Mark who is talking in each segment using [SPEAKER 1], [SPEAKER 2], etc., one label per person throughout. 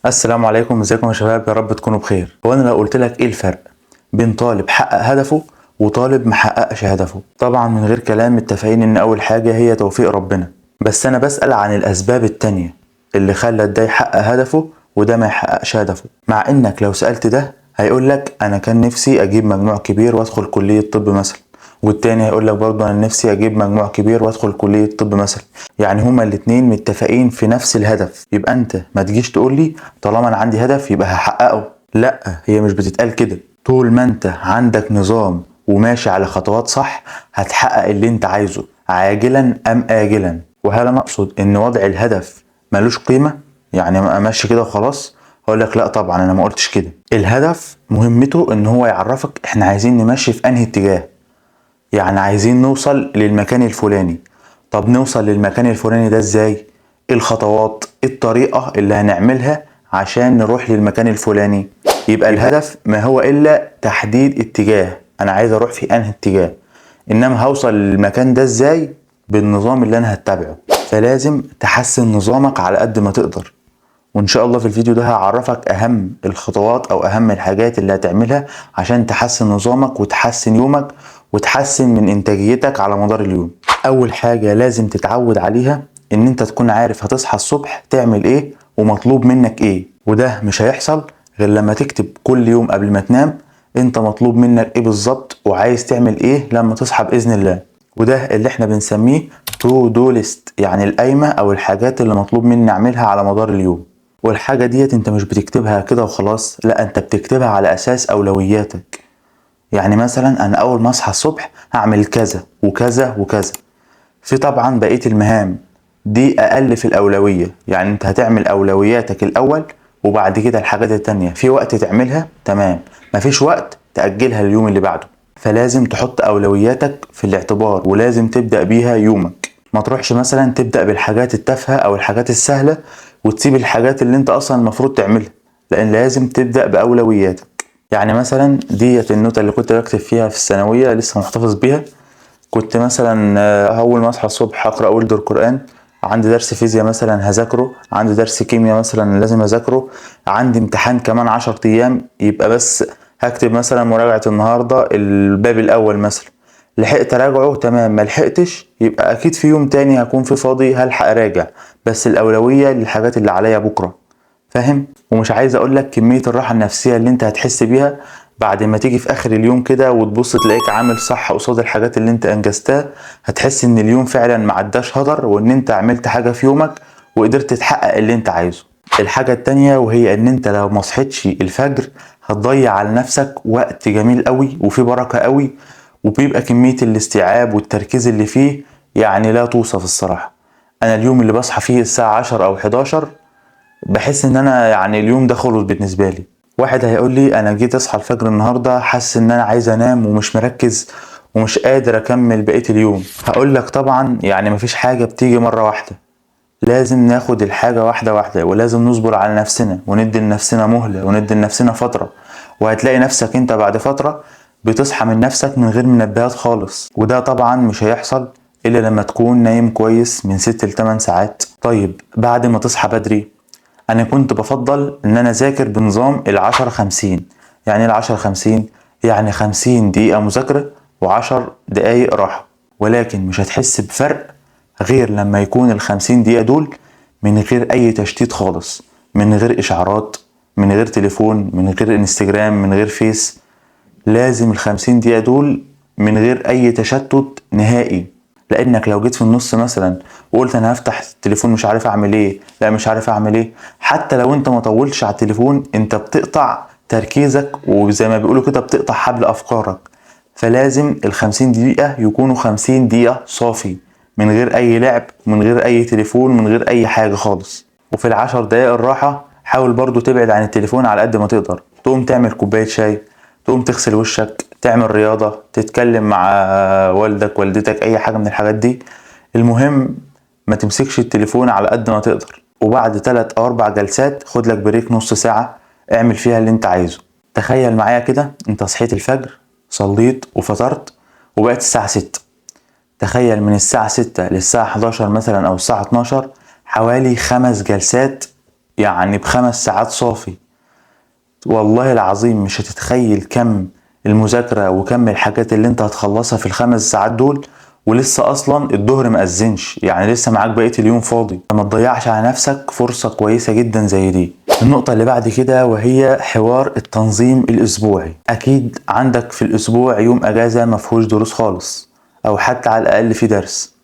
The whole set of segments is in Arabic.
[SPEAKER 1] السلام عليكم، ازيكم يا شباب؟ يا رب تكونوا بخير. هو انا لو قلت لك ايه الفرق بين طالب حقق هدفه وطالب محققش هدفه؟ طبعا من غير كلام متفقين ان اول حاجة هي توفيق ربنا، بس انا بسأل عن الاسباب التانية اللي خلت ده يحقق هدفه وده ما يحققش هدفه. مع انك لو سألت ده هيقول لك انا كان نفسي اجيب مجموع كبير وادخل كلية طب مثلا، والتاني هيقول لك برضه انا نفسي اجيب مجموع كبير وادخل كلية طب مثلا. يعني هما الاتنين متفقين في نفس الهدف، يبقى انت ما تجيش تقول لي طالما انا عندي هدف يبقى هحققه. لا، هي مش بتتقال كده. طول ما انت عندك نظام وماشي على خطوات صح هتحقق اللي انت عايزه عاجلا ام آجلا. وهل انا اقصد ان وضع الهدف ملوش قيمة؟ يعني امشي كده وخلاص؟ هقول لك لا طبعا، انا ما قلتش كده. الهدف مهمته ان هو يعرفك احنا عايزين نمشي في انهي اتجاه. يعني عايزين نوصل للمكان الفلاني. طب نوصل للمكان الفلاني ده ازاي؟ ايه الخطوات، ايه الطريقة اللي هنعملها عشان نروح للمكان الفلاني؟ يبقى الهدف ما هو الا تحديد اتجاه، انا عايز اروح في انهي اتجاه. انما هوصل للمكان ده ازاي؟ بالنظام اللي انا هتبعه. فلازم تحسن نظامك على قد ما تقدر، وان شاء الله في الفيديو ده هعرفك اهم الخطوات او اهم الحاجات اللي هتعملها عشان تحسن نظامك وتحسن يومك وتحسن من انتاجيتك على مدار اليوم. اول حاجة لازم تتعود عليها ان انت تكون عارف هتصحى الصبح تعمل ايه ومطلوب منك ايه، وده مش هيحصل غير لما تكتب كل يوم قبل ما تنام انت مطلوب منك ايه بالظبط وعايز تعمل ايه لما تصحى باذن الله. وده اللي احنا بنسميه تو دو ليست، يعني القايمة او الحاجات اللي مطلوب مني اعملها على مدار اليوم. والحاجة ديت انت مش بتكتبها كده وخلاص، لا انت بتكتبها على اساس اولوياتك. يعني مثلا انا اول ما اصحى الصبح هعمل كذا وكذا وكذا. في طبعا بقية المهام دي اقل في الاولوية، يعني انت هتعمل اولوياتك الاول وبعد كده الحاجات التانية في وقت تعملها تمام، مفيش وقت تأجلها اليوم اللي بعده. فلازم تحط اولوياتك في الاعتبار ولازم تبدأ بيها يومك. ما تروحش مثلا تبدأ بالحاجات التافهة او الحاجات السهلة وتسيب الحاجات اللي انت اصلا المفروض تعملها، لان لازم تبدأ باولوياتك. يعني مثلا ديت النوتة اللي كنت بكتب فيها في الثانوية لسه محتفظ بيها. كنت مثلا اول ما اصحى الصبح اقرا ولد القران، عندي درس فيزياء مثلا هذاكره، عندي درس كيمياء مثلا لازم اذاكره، عندي امتحان كمان 10 ايام يبقى بس هكتب مثلا مراجعة النهاردة الباب الاول مثلا. لحقت اراجعه تمام، ما لحقتش يبقى اكيد في يوم تاني هكون في فاضي هلحق اراجع، بس الاولوية للحاجات اللي عليا بكرة. فاهم؟ ومش عايز اقول لك كمية الراحة النفسية اللي انت هتحس بيها بعد ما تيجي في اخر اليوم كده وتبص تلاقيك عامل صح قصاد الحاجات اللي انت انجزتها. هتحس ان اليوم فعلا ما عداش هدر وان انت عملت حاجة في يومك وقدرت تحقق اللي انت عايزه. الحاجة التانية وهي ان انت لو ما صحيتش الفجر هتضيع على نفسك وقت جميل قوي وفيه بركة قوي، وبيبقى كمية الاستيعاب والتركيز اللي فيه يعني لا توصف الصراحة. انا اليوم اللي بصحى فيه الساعة 10 او 11 بحس ان انا يعني اليوم ده خلص بالنسبه لي. واحد هيقول لي انا جيت اصحى الفجر النهارده حاسس ان انا عايز انام ومش مركز ومش قادر اكمل بقيه اليوم. هقول لك طبعا يعني مفيش حاجه بتيجي مره واحده، لازم ناخد الحاجه واحده واحده ولازم نصبر على نفسنا وندي لنفسنا مهله وندي لنفسنا فتره. وهتلاقي نفسك انت بعد فتره بتصحى من نفسك من غير منبهات خالص، وده طبعا مش هيحصل الا لما تكون نايم كويس من 6 ل 8 ساعات. طيب بعد ما تصحى بدري، انا كنت بفضل ان انا اذاكر بنظام ال10-50. يعني ايه ال10-50؟ يعني 50 دقيقة مذاكرة و10 دقايق راحة، ولكن مش هتحس بفرق غير لما يكون ال50 دقيقة دول من غير اي تشتيت خالص، من غير اشعارات، من غير تليفون، من غير انستجرام، من غير فيس. لازم ال50 دقيقة دول من غير اي تشتت نهائي. لانك لو جيت في النص مثلا وقلت انا هفتح التليفون مش عارف اعمل ايه، لا مش عارف اعمل ايه، حتى لو انت ما طولتش على التليفون انت بتقطع تركيزك وزي ما بيقولوا كده بتقطع حبل افكارك. فلازم ال50 دقيقة يكونوا 50 دقيقة صافي، من غير اي لعب، من غير اي تليفون، من غير اي حاجة خالص. وفي ال10 دقايق الراحة حاول برضو تبعد عن التليفون على قد ما تقدر، تقوم تعمل كوباية شاي، تقوم تغسل وشك، تعمل رياضة، تتكلم مع والدك والدتك، اي حاجة من الحاجات دي. المهم ما تمسكش التليفون على قد ما تقدر. وبعد 3 أو 4 جلسات خد لك بريك نص ساعة اعمل فيها اللي انت عايزه. تخيل معايا كده انت صحيت الفجر، صليت وفطرت، وبقت الساعة 6. تخيل من الساعة 6 للساعة 11 مثلا او الساعة 12 حوالي 5 جلسات يعني ب5 ساعات صافي. والله العظيم مش هتتخيل كم المذاكرة وكم الحاجات اللي انت هتخلصها في ال5 ساعات دول، ولسه اصلا الظهر مأذنش، يعني لسه معاك بقية اليوم فاضي. فما تضيعش على نفسك فرصة كويسة جدا زي دي. النقطة اللي بعد كده وهي حوار التنظيم الاسبوعي. اكيد عندك في الاسبوع يوم اجازة مفهوش دروس خالص، او حتى على الاقل في درس.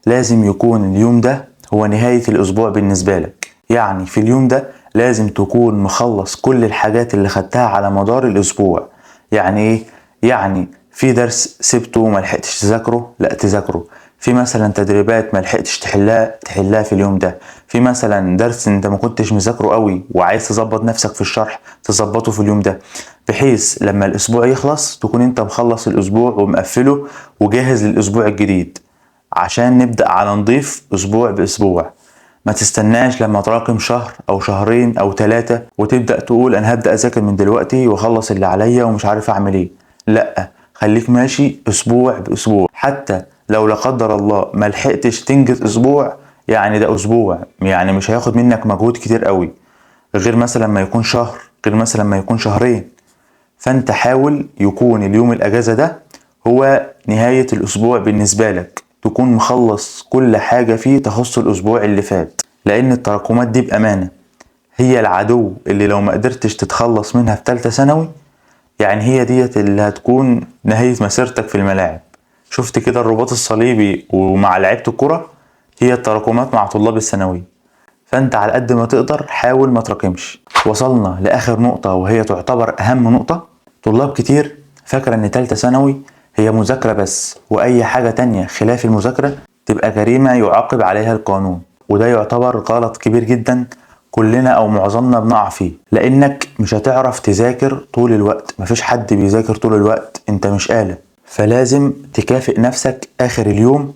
[SPEAKER 1] لازم يكون اليوم ده هو نهاية الاسبوع بالنسبة لك. يعني في اليوم ده لازم تكون مخلص كل الحاجات اللي خدتها على مدار الاسبوع. يعني ايه؟ يعني في درس سبته وما لحقتش تذاكره، لا تذاكره. في مثلا تدريبات ما لحقتش تحلها في اليوم ده. في مثلا درس انت ما كنتش مذاكره قوي وعايز تظبط نفسك في الشرح، تظبطه في اليوم ده، بحيث لما الاسبوع يخلص تكون انت مخلص الاسبوع ومقفله وجاهز للاسبوع الجديد، عشان نبدأ على نضيف اسبوع باسبوع. ما تستناش لما تراكم شهر او شهرين او 3 وتبدأ تقول انا هبدأ اذاكر من دلوقتي واخلص اللي عليا ومش عارف اعمل ايه. لا، خليك ماشي اسبوع باسبوع. حتى لو لا قدر الله ما لحقتش تنجز اسبوع، يعني ده اسبوع، يعني مش هياخد منك مجهود كتير قوي، غير مثلا ما يكون شهر، غير مثلا ما يكون شهرين. فانت حاول يكون اليوم الاجازة ده هو نهاية الاسبوع بالنسبة لك، تكون مخلص كل حاجة فيه تخص الاسبوع اللي فات. لان التراكمات دي بامانة هي العدو اللي لو ما قدرتش تتخلص منها في تالتة ثانوي، يعني هي ديت اللي هتكون نهاية مسيرتك في الملاعب. شفت كده الرباط الصليبي ومع لعيبة الكرة، هي التراكمات مع طلاب الثانوي. فانت على قد ما تقدر حاول ما تراكمش. وصلنا لاخر نقطة وهي تعتبر اهم نقطة. طلاب كتير فاكرة ان تالتة ثانوي هي مذاكرة بس، واي حاجة تانية خلاف المذاكرة تبقى جريمة يعاقب عليها القانون، وده يعتبر غلط كبير جدا كلنا او معظمنا بنقع فيه. لانك مش هتعرف تذاكر طول الوقت، مفيش حد بيذاكر طول الوقت، انت مش آلة. فلازم تكافئ نفسك اخر اليوم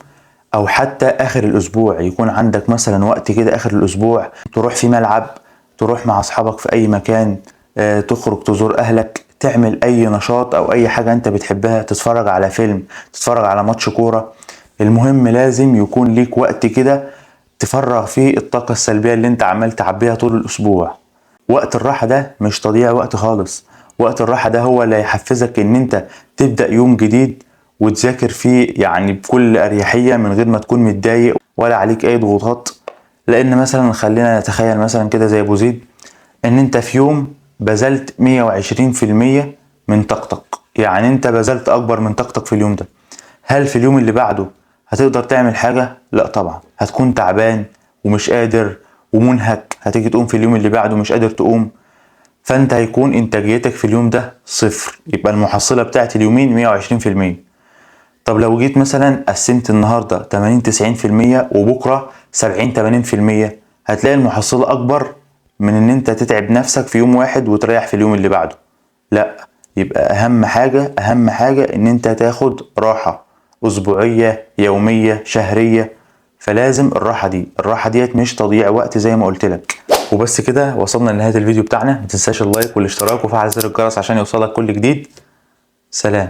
[SPEAKER 1] او حتى اخر الاسبوع. يكون عندك مثلا وقت كده اخر الاسبوع تروح في ملعب، تروح مع اصحابك في اي مكان، تخرج تزور اهلك، تعمل اي نشاط او اي حاجة انت بتحبها، تتفرج على فيلم، تتفرج على ماتش كورة. المهم لازم يكون ليك وقت كده تفرغ فيه الطاقة السلبية اللي انت عمال تعبيها طول الاسبوع. وقت الراحة ده مش تضييع وقت خالص. وقت الراحة ده هو اللي هيحفزك ان انت تبدأ يوم جديد وتذاكر فيه يعني بكل اريحية من غير ما تكون متضايق ولا عليك اي ضغوطات. لان مثلا خلينا نتخيل مثلا كده زي ابو زيد، ان انت في يوم بذلت 120% من طاقتك، يعني انت بذلت اكبر من طاقتك في اليوم ده. هل في اليوم اللي بعده هتقدر تعمل حاجة؟ لا طبعا، هتكون تعبان ومش قادر ومنهك. هتيجي تقوم في اليوم اللي بعده مش قادر تقوم، فانت هيكون انتاجيتك في اليوم ده صفر، يبقى المحصلة بتاعت اليومين 120%. طب لو جيت مثلا قسمت النهاردة 80-90% وبكرة 70-80%، هتلاقي المحصلة اكبر من ان انت تتعب نفسك في يوم واحد وتريح في اليوم اللي بعده. لا، يبقى اهم حاجة ان انت تاخد راحة اسبوعية، يومية، شهرية. فلازم الراحة ديت مش تضييع وقت زي ما قلت لك. وبس كده وصلنا لنهاية الفيديو بتاعنا. متنساش اللايك والاشتراك وفعل زر الجرس عشان يوصلك كل جديد. سلام.